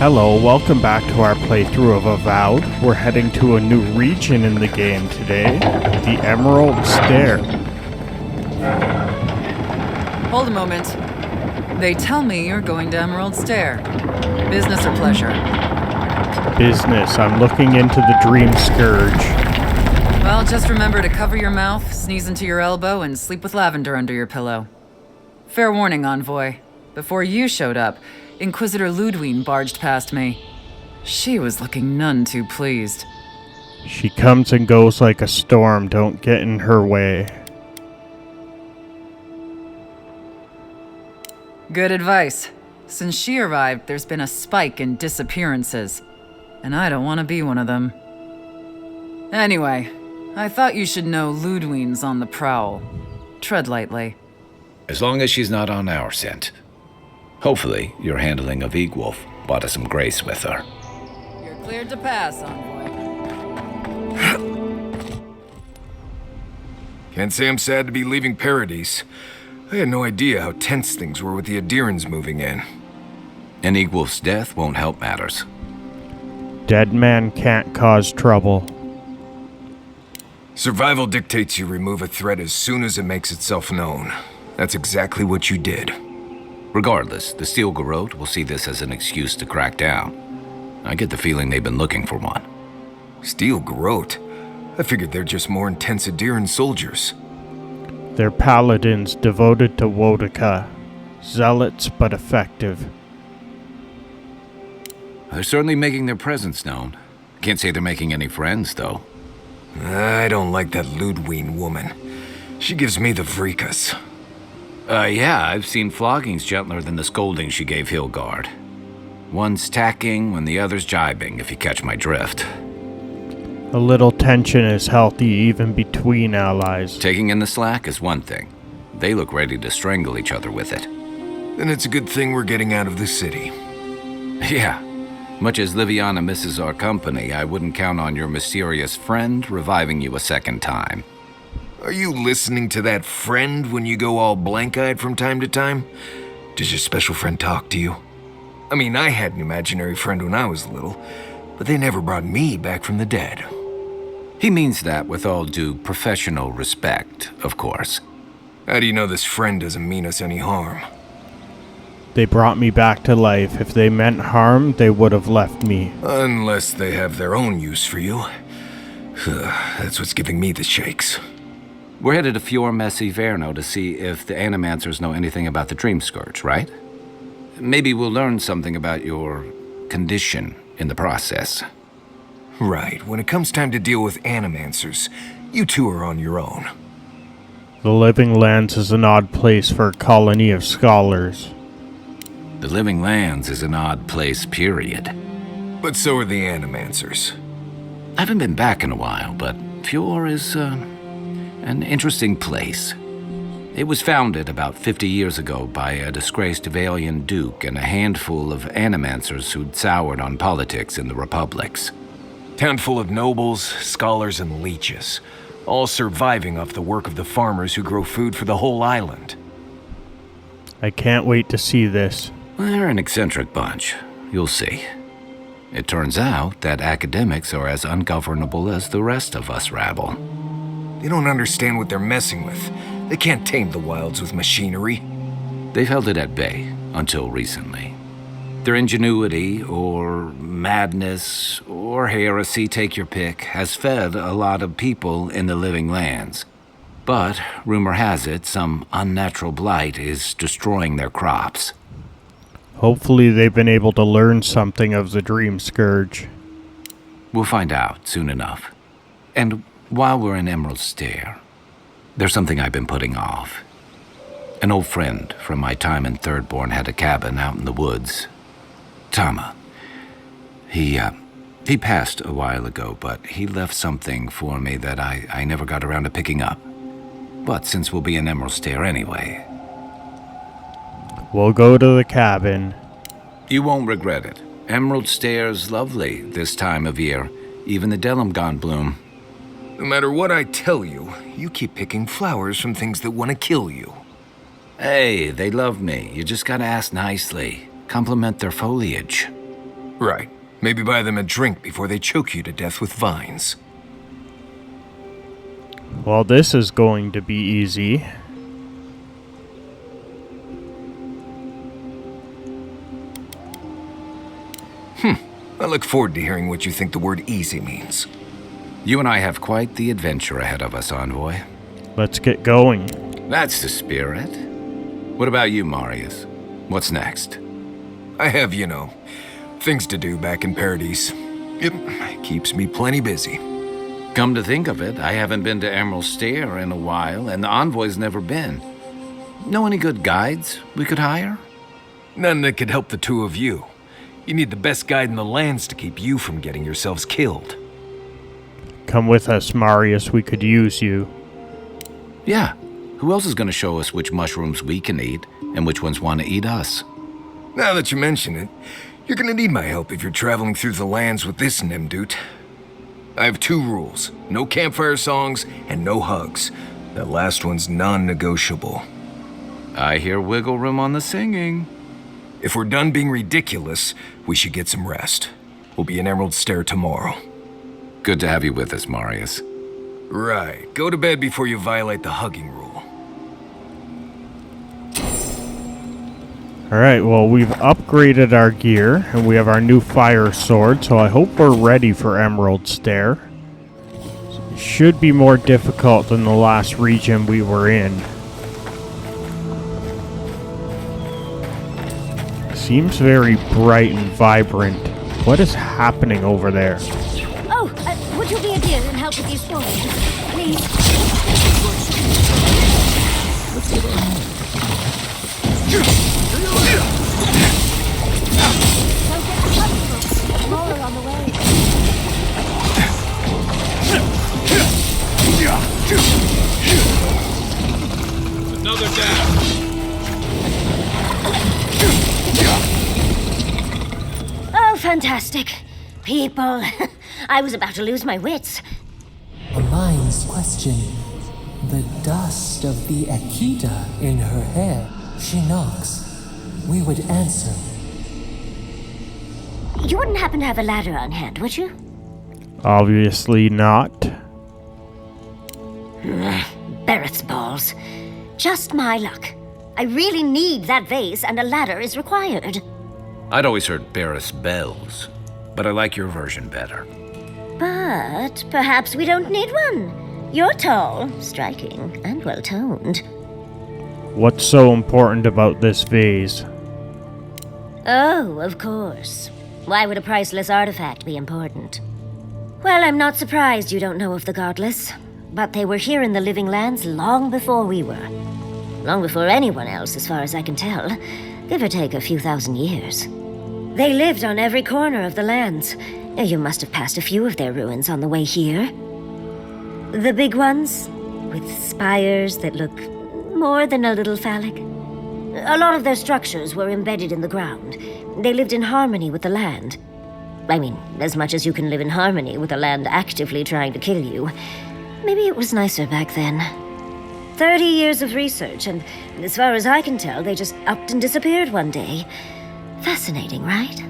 Hello, welcome back to our playthrough of Avowed. We're heading to a new region in the game today, the Emerald Stair. Hold a moment. They tell me you're going to Emerald Stair. Business or pleasure? Business. I'm looking into the Dream Scourge. Well, just remember to cover your mouth, sneeze into your elbow, and sleep with lavender under your pillow. Fair warning, Envoy. Before you showed up, Inquisitor Ludwine barged past me. She was looking none too pleased. She comes and goes like a storm. Don't get in her way. Good advice. Since she arrived, there's been a spike in disappearances. And I don't want to be one of them. Anyway, I thought you should know Ludwine's on the prowl. Tread lightly. As long as she's not on our scent. Hopefully, your handling of Egwolf bought us some grace with her. You're cleared to pass, Envoy. Can't say I'm sad to be leaving Paradise. I had no idea how tense things were with the Adirans moving in. And Egwolf's death won't help matters. Dead man can't cause trouble. Survival dictates you remove a threat as soon as it makes itself known. That's exactly what you did. Regardless, the Steel Garrote will see this as an excuse to crack down. I get the feeling they've been looking for one. Steel Garrote? I figured they're just more intense Adiran soldiers. They're paladins devoted to Wodaka. Zealots but effective. They're certainly making their presence known. Can't say they're making any friends, though. I don't like that Ludwine woman. She gives me the vreekas. Yeah, I've seen floggings gentler than the scolding she gave Hilgard. One's tacking when the other's jibing, if you catch my drift. A little tension is healthy even between allies. Taking in the slack is one thing. They look ready to strangle each other with it. Then it's a good thing we're getting out of the city. Yeah. Much as Liviana misses our company, I wouldn't count on your mysterious friend reviving you a second time. Are you listening to that friend when you go all blank-eyed from time to time? Does your special friend talk to you? I mean, I had an imaginary friend when I was little, but they never brought me back from the dead. He means that with all due professional respect, of course. How do you know this friend doesn't mean us any harm? They brought me back to life. If they meant harm, they would have left me. Unless they have their own use for you. That's what's giving me the shakes. We're headed to Fior Messi Verno to see if the Animancers know anything about the Dream Scourge, right? Maybe we'll learn something about your condition in the process. Right. When it comes time to deal with Animancers, you two are on your own. The Living Lands is an odd place for a colony of scholars. The Living Lands is an odd place, period. But so are the Animancers. I haven't been back in a while, but Fior is, an interesting place. It was founded about 50 years ago by a disgraced Valian duke and a handful of Animancers who'd soured on politics in the republics. Town full of nobles, scholars, and leeches, all surviving off the work of the farmers who grow food for the whole island. I can't wait to see this. They're an eccentric bunch. You'll see. It turns out that academics are as ungovernable as the rest of us rabble. They don't understand what they're messing with. They can't tame the wilds with machinery. They've held it at bay until recently. Their ingenuity, or madness, or heresy, take your pick, has fed a lot of people in the Living Lands. But, rumor has it, some unnatural blight is destroying their crops. Hopefully they've been able to learn something of the Dream Scourge. We'll find out soon enough. And while we're in Emerald Stair, there's something I've been putting off. An old friend from my time in Thirdborn had a cabin out in the woods. Tama. He passed a while ago, but he left something for me that I never got around to picking up. But since we'll be in Emerald Stair anyway... We'll go to the cabin. You won't regret it. Emerald Stair's lovely this time of year. Even the Delimgon bloom. No matter what I tell you, you keep picking flowers from things that want to kill you. Hey, they love me. You just gotta ask nicely. Compliment their foliage. Right. Maybe buy them a drink before they choke you to death with vines. Well, this is going to be easy. I look forward to hearing what you think the word easy means. You and I have quite the adventure ahead of us, Envoy. Let's get going. That's the spirit. What about you, Marius? What's next? I have, things to do back in Paradise. It keeps me plenty busy. Come to think of it, I haven't been to Emerald Stair in a while, and the Envoy's never been. Know any good guides we could hire? None that could help the two of you. You need the best guide in the lands to keep you from getting yourselves killed. Come with us, Marius. We could use you. Yeah. Who else is going to show us which mushrooms we can eat and which ones want to eat us? Now that you mention it, you're gonna need my help if you're traveling through the lands with this Nimdut. I have 2 rules. No campfire songs and no hugs. That last one's non-negotiable. I hear wiggle room on the singing. If we're done being ridiculous, we should get some rest. We'll be in Emerald Stair tomorrow. Good to have you with us, Marius. Right. Go to bed before you violate the hugging rule. Alright, well, we've upgraded our gear, and we have our new fire sword, so I hope we're ready for Emerald Stair. It should be more difficult than the last region we were in. Seems very bright and vibrant. What is happening over there? Oh, would you be a dear and help with these spoilers? Please? Don't get the puppy. More on the way. Another down. Oh, fantastic. People. I was about to lose my wits. A mind's question. The dust of the Akita in her hair. She knocks. We would answer. You wouldn't happen to have a ladder on hand, would you? Obviously not. Barrett's balls. Just my luck. I really need that vase, and a ladder is required. I'd always heard Barris bells, but I like your version better. But perhaps we don't need one. You're tall, striking, and well-toned. What's so important about this vase? Oh, of course. Why would a priceless artifact be important? Well, I'm not surprised you don't know of the Godless. But they were here in the Living Lands long before we were. Long before anyone else, as far as I can tell. Give or take a few thousand years. They lived on every corner of the lands. You must have passed a few of their ruins on the way here. The big ones, with spires that look more than a little phallic. A lot of their structures were embedded in the ground. They lived in harmony with the land. I mean, as much as you can live in harmony with the land actively trying to kill you. Maybe it was nicer back then. 30 years of research, and as far as I can tell, they just upped and disappeared one day. Fascinating, right?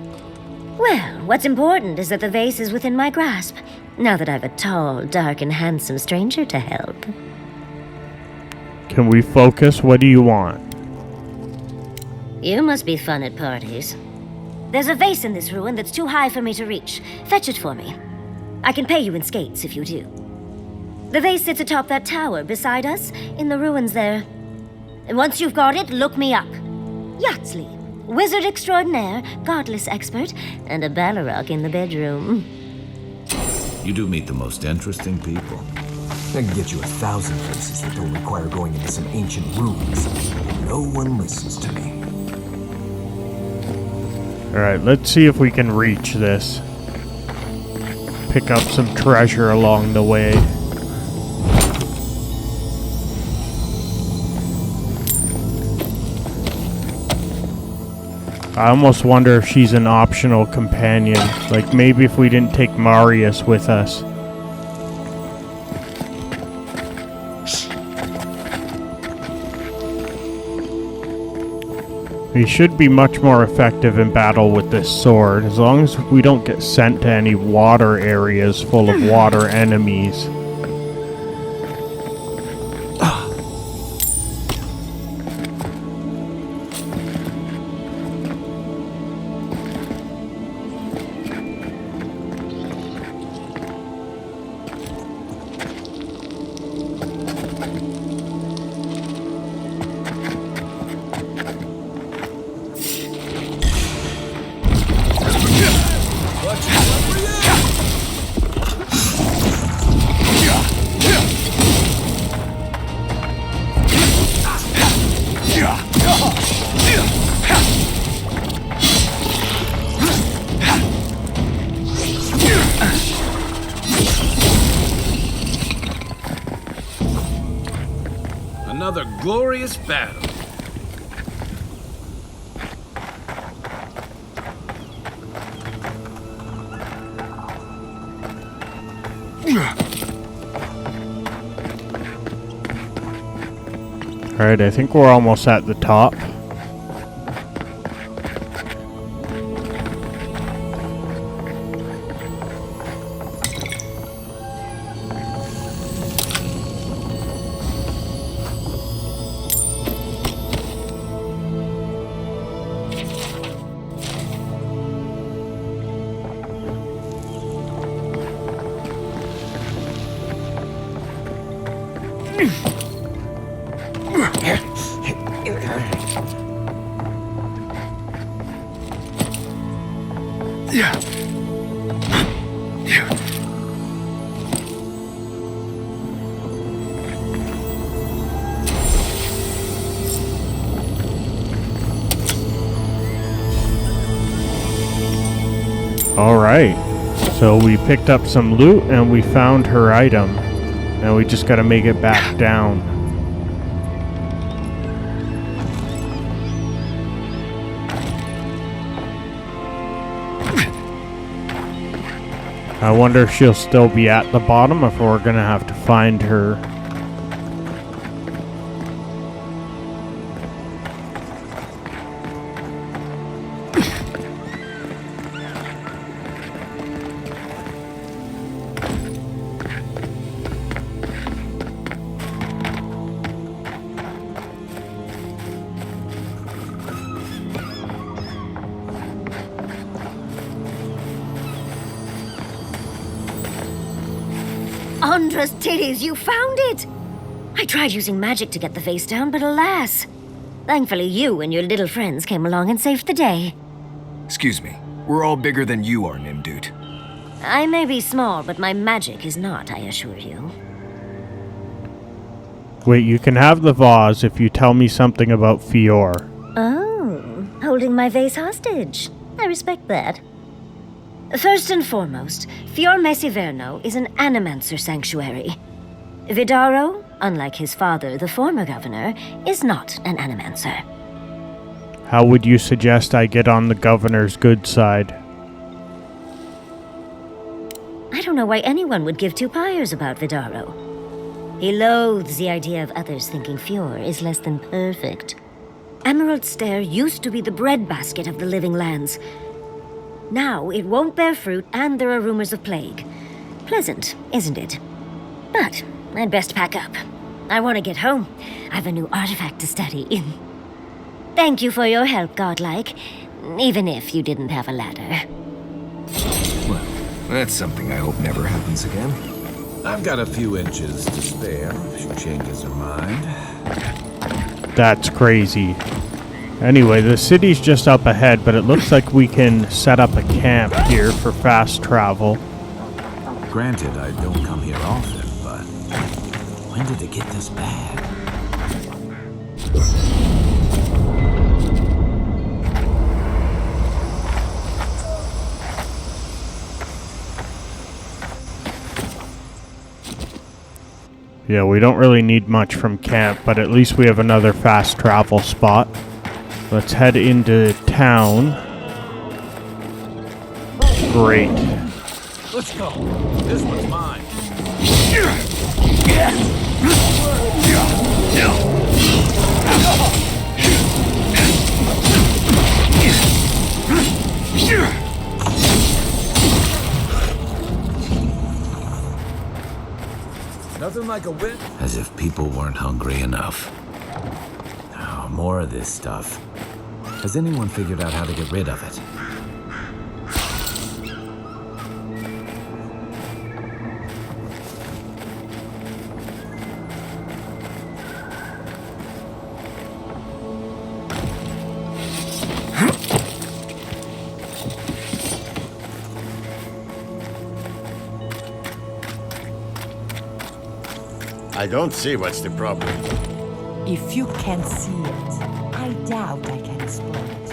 Well, what's important is that the vase is within my grasp, now that I've a tall, dark, and handsome stranger to help. Can we focus? What do you want? You must be fun at parties. There's a vase in this ruin that's too high for me to reach. Fetch it for me. I can pay you in skates if you do. The vase sits atop that tower beside us, in the ruins there. And once you've got it, look me up. Yatsley, wizard extraordinaire, godless expert, and a Balrog in the bedroom. You do meet the most interesting people. I can get you 1,000 places that don't require going into some ancient ruins. No one listens to me. Alright, let's see if we can reach this. Pick up some treasure along the way. I almost wonder if she's an optional companion. Like, maybe if we didn't take Marius with us. We should be much more effective in battle with this sword, as long as we don't get sent to any water areas full of water enemies. Another glorious battle. Alright, I think we're almost at the top. Alright, so we picked up some loot and we found her item. Now we just gotta make it back down. I wonder if she'll still be at the bottom, if we're gonna have to find her. Andra's titties, you found it! I tried using magic to get the face down, but alas. Thankfully you and your little friends came along and saved the day. Excuse me. We're all bigger than you are, Nimdude. I may be small, but my magic is not, I assure you. Wait, you can have the vase if you tell me something about Fior. Oh, holding my vase hostage. I respect that. First and foremost, Fior Mesiverno is an animancer sanctuary. Vidaro, unlike his father, the former governor, is not an animancer. How would you suggest I get on the governor's good side? I don't know why anyone would give two pyres about Vidaro. He loathes the idea of others thinking Fior is less than perfect. Emerald Stair used to be the breadbasket of the living lands. Now it won't bear fruit, and there are rumors of plague. Pleasant, isn't it? But I'd best pack up. I want to get home. I've a new artifact to study. Thank you for your help, Godlike, even if you didn't have a ladder. Well, that's something I hope never happens again. I've got a few inches to spare if she changes her mind. That's crazy. Anyway, the city's just up ahead, but it looks like we can set up a camp here for fast travel. Granted, I don't come here often, but when did it get this bad? Yeah, we don't really need much from camp, but at least we have another fast travel spot. Let's head into town. Great. Let's go. This one's mine. Nothing like a whip. As if people weren't hungry enough. Oh, more of this stuff. Has anyone figured out how to get rid of it? I don't see what's the problem. If you can't see it, I doubt I can explain it.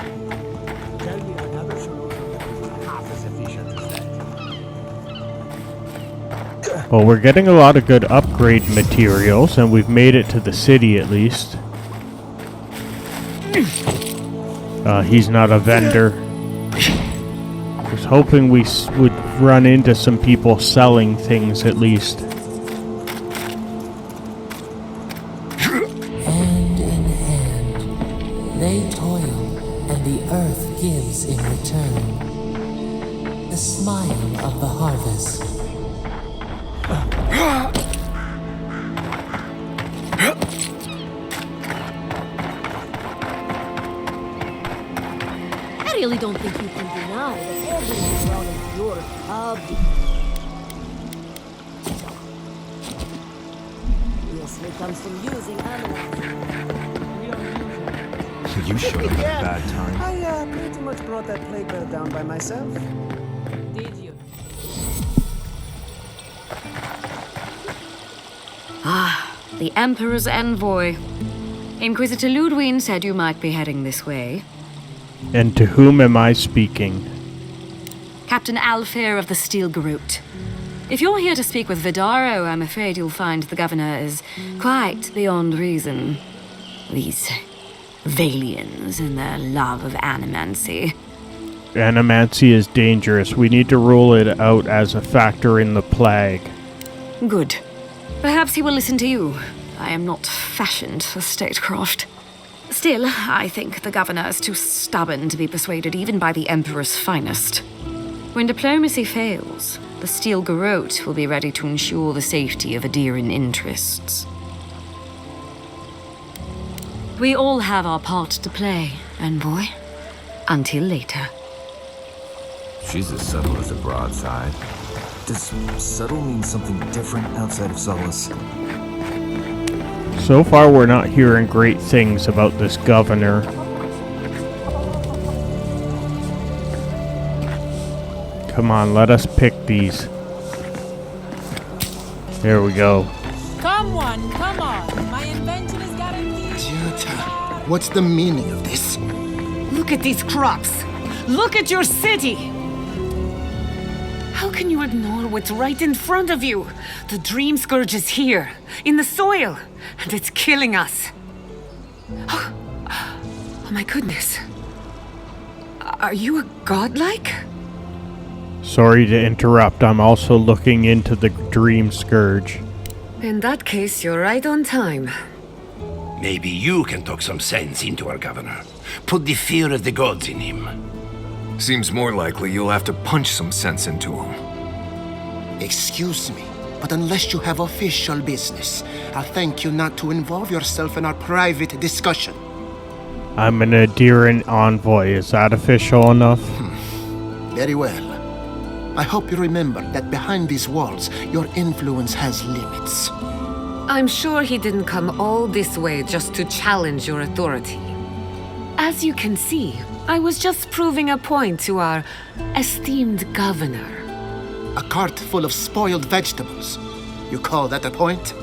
Tell me another solution that is half as efficient as that. Well, we're getting a lot of good upgrade materials, and we've made it to the city at least. He's not a vendor. I was hoping we would run into some people selling things at least. Hand in hand, they toil, and the earth gives in return. The smile of the harvest. I really don't think you can deny that every product of yours obviously comes from using animals. You showed up at a bad time. I pretty much brought that plague bear down by myself. Did you? The Emperor's envoy. Inquisitor Ludwig said you might be heading this way. And to whom am I speaking? Captain Alfair of the Steel Garrote. If you're here to speak with Vidaro, I'm afraid you'll find the governor is quite beyond reason. These Valians and their love of animancy. Animancy is dangerous. We need to rule it out as a factor in the plague. Good. Perhaps he will listen to you. I am not fashioned for statecraft. Still, I think the governor is too stubborn to be persuaded even by the Emperor's finest. When diplomacy fails, the Steel Garrote will be ready to ensure the safety of Adiran interests. We all have our part to play, envoy. Until later. She's as subtle as a broadside. Does subtle mean something different outside of Solace? So far, we're not hearing great things about this governor. Come on, let us pick these. There we go. Come on, come on. My invention is guaranteed. Jutta, what's the meaning of this? Look at these crops. Look at your city. How can you ignore what's right in front of you? The Dream Scourge is here, in the soil, and it's killing us. Oh my goodness. Are you a godlike? Sorry to interrupt. I'm also looking into the Dream Scourge. In that case, you're right on time. Maybe you can talk some sense into our governor. Put the fear of the gods in him. Seems more likely you'll have to punch some sense into him. Excuse me, but unless you have official business, I'll thank you not to involve yourself in our private discussion. I'm an Adiran envoy. Is that official enough? Very well. I hope you remember that behind these walls, your influence has limits. I'm sure he didn't come all this way just to challenge your authority. As you can see, I was just proving a point to our esteemed governor. A cart full of spoiled vegetables. You call that a point?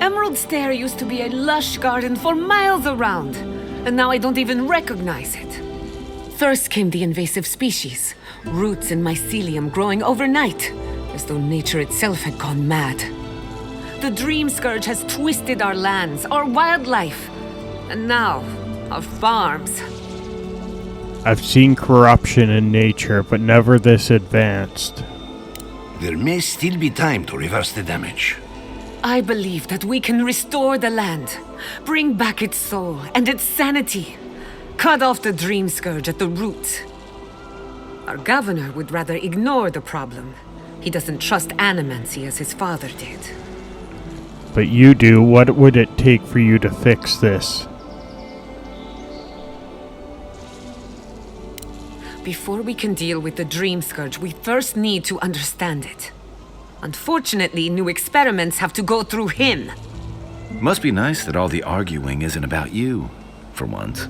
Emerald Stair used to be a lush garden for miles around, and now I don't even recognize it. First came the invasive species, roots and mycelium growing overnight, as though nature itself had gone mad. The Dream Scourge has twisted our lands, our wildlife, and now our farms. I've seen corruption in nature, but never this advanced. There may still be time to reverse the damage. I believe that we can restore the land, bring back its soul and its sanity, cut off the Dream Scourge at the root, Our governor would rather ignore the problem. He doesn't trust animancy as his father did. But you do. What would it take for you to fix this? Before we can deal with the Dream Scourge, we first need to understand it. Unfortunately, new experiments have to go through him. Must be nice that all the arguing isn't about you, for once.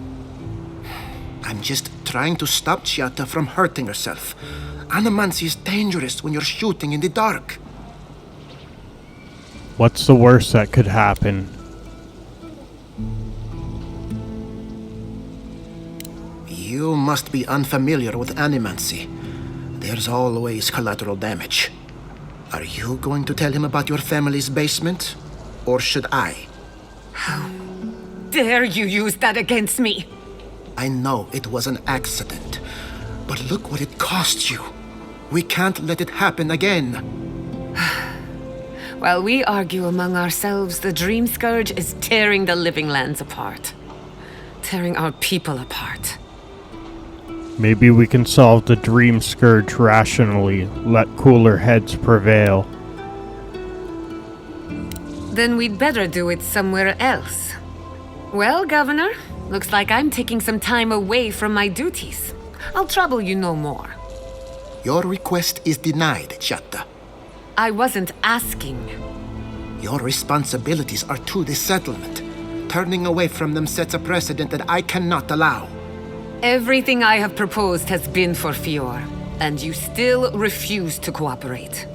I'm just trying to stop Chiata from hurting herself. Animancy is dangerous when you're shooting in the dark. What's the worst that could happen? You must be unfamiliar with animancy. There's always collateral damage. Are you going to tell him about your family's basement? Or should I? How dare you use that against me? I know it was an accident, but look what it cost you. We can't let it happen again. While we argue among ourselves, the Dream Scourge is tearing the living lands apart. Tearing our people apart. Maybe we can solve the Dream Scourge rationally. Let cooler heads prevail. Then we'd better do it somewhere else. Well, Governor, looks like I'm taking some time away from my duties. I'll trouble you no more. Your request is denied, Chiata. I wasn't asking. Your responsibilities are to the settlement. Turning away from them sets a precedent that I cannot allow. Everything I have proposed has been for Fior, and you still refuse to cooperate.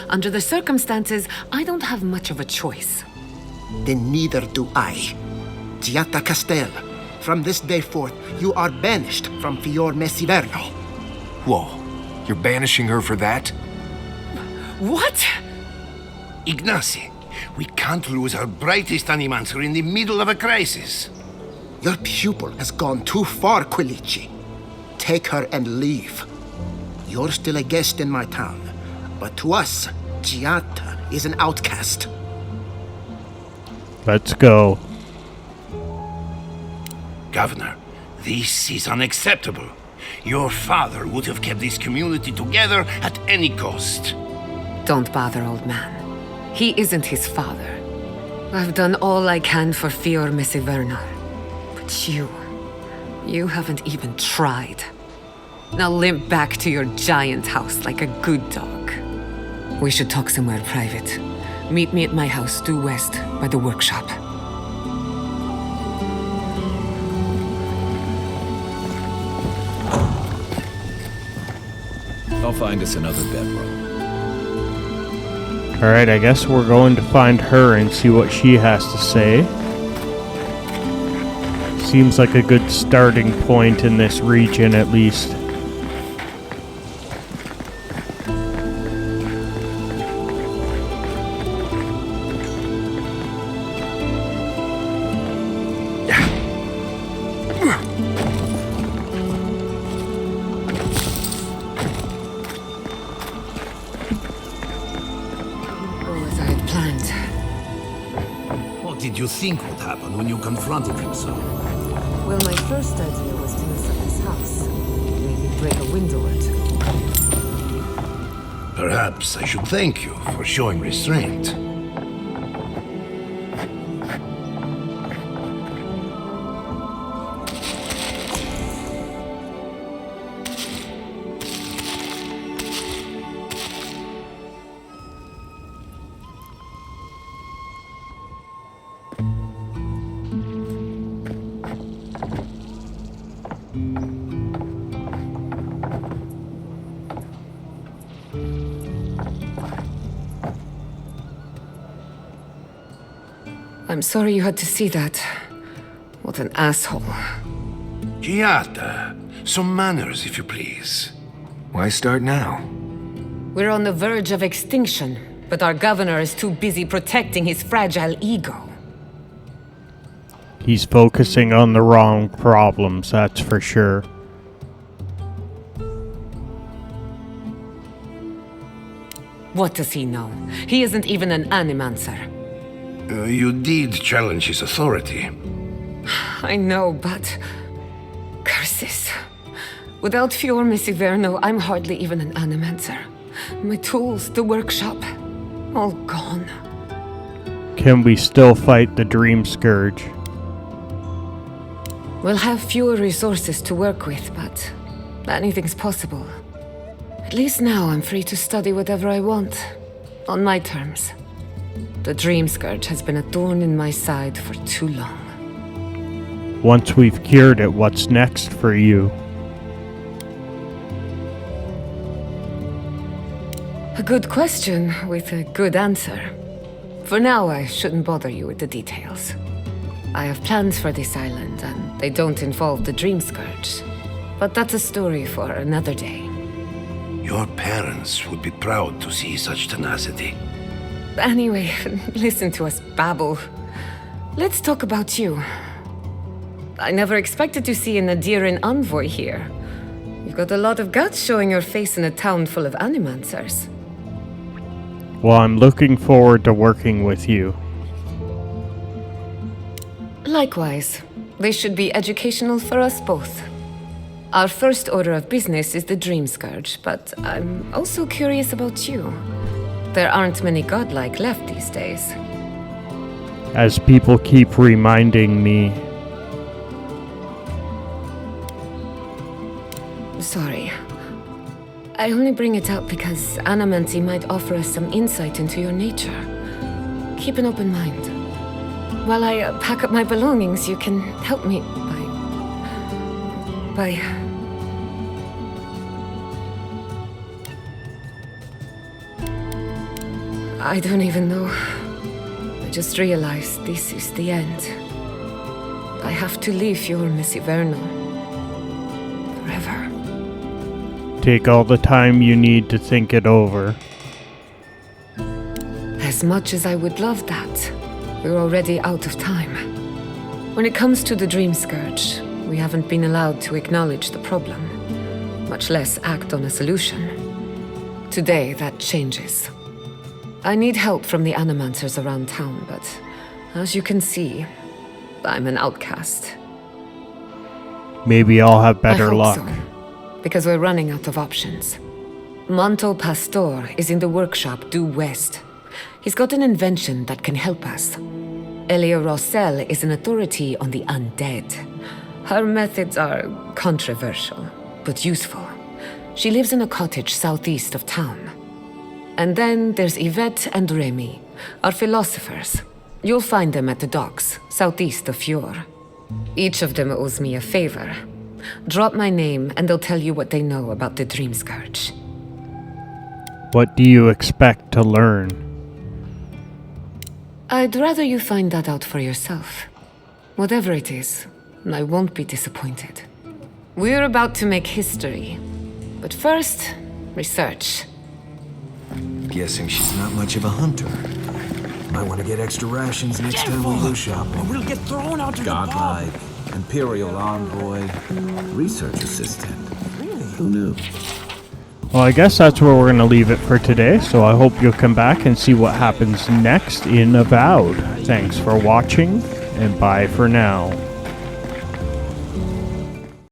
Under the circumstances, I don't have much of a choice. Then neither do I. Chiata Castel, from this day forth, you are banished from Fior Messiverno. Whoa, you're banishing her for that? What? Ignacy, we can't lose our brightest animancer in the middle of a crisis. Your pupil has gone too far, Quilici. Take her and leave. You're still a guest in my town, but to us, Chiata is an outcast. Let's go. Governor, this is unacceptable. Your father would have kept this community together at any cost. Don't bother, old man. He isn't his father. I've done all I can for Fior Messiverno. But you haven't even tried. Now limp back to your giant house like a good dog. We should talk somewhere private. Meet me at my house due west by the workshop. I'll find us another bedroom. Alright, I guess we're going to find her and see what she has to say. Seems like a good starting point in this region, at least. As I had planned. What did you think would happen when you confronted him so? Well, my first idea was to mess up his house. Maybe break a window or two. Perhaps I should thank you for showing restraint. I'm sorry you had to see that. What an asshole. Chiata, some manners, if you please. Why start now? We're on the verge of extinction, but our governor is too busy protecting his fragile ego. He's focusing on the wrong problems, that's for sure. What does he know? He isn't even an animancer. You did challenge his authority. I know, but... Curses. Without Fior Messiverno, I'm hardly even an animancer. My tools, the workshop, all gone. Can we still fight the Dream Scourge? We'll have fewer resources to work with, but anything's possible. At least now I'm free to study whatever I want, on my terms. The Dream Scourge has been a thorn in my side for too long. Once we've cured it, what's next for you? A good question with a good answer. For now, I shouldn't bother you with the details. I have plans for this island, and they don't involve the Dream Scourge. But that's a story for another day. Your parents would be proud to see such tenacity. Anyway, listen to us babble. Let's talk about you. I never expected to see a Nadiran envoy here. You've got a lot of guts showing your face in a town full of animancers. Well, I'm looking forward to working with you. Likewise, they should be educational for us both. Our first order of business is the Dream Scourge, but I'm also curious about you. There aren't many godlike left these days. As people keep reminding me. Sorry. I only bring it up because Anamancy might offer us some insight into your nature. Keep an open mind. While I pack up my belongings, you can help me by... I don't even know. I just realized this is the end. I have to leave your Messiverno. Forever. Take all the time you need to think it over. As much as I would love that, we're already out of time. When it comes to the Dream Scourge, we haven't been allowed to acknowledge the problem, much less act on a solution. Today, that changes. I need help from the animancers around town, but as you can see, I'm an outcast. Maybe I'll have better I hope luck. So, because we're running out of options. Manto Pastor is in the workshop due west. He's got an invention that can help us. Elia Rossell is an authority on the undead. Her methods are controversial, but useful. She lives in a cottage southeast of town. And then there's Yvette and Remy, our philosophers. You'll find them at the docks, southeast of Fjord. Each of them owes me a favor. Drop my name and they'll tell you what they know about the Dream Scourge. What do you expect to learn? I'd rather you find that out for yourself. Whatever it is, I won't be disappointed. We're about to make history. But first, research. Guessing she's not much of a hunter. Might want to get extra rations next time we go shopping. We'll get thrown out to Godlike, Imperial Envoy, Research Assistant. Really? Who knew? Well, I guess that's where we're going to leave it for today, so I hope you'll come back and see what happens next in Avowed. Thanks for watching, and bye for now.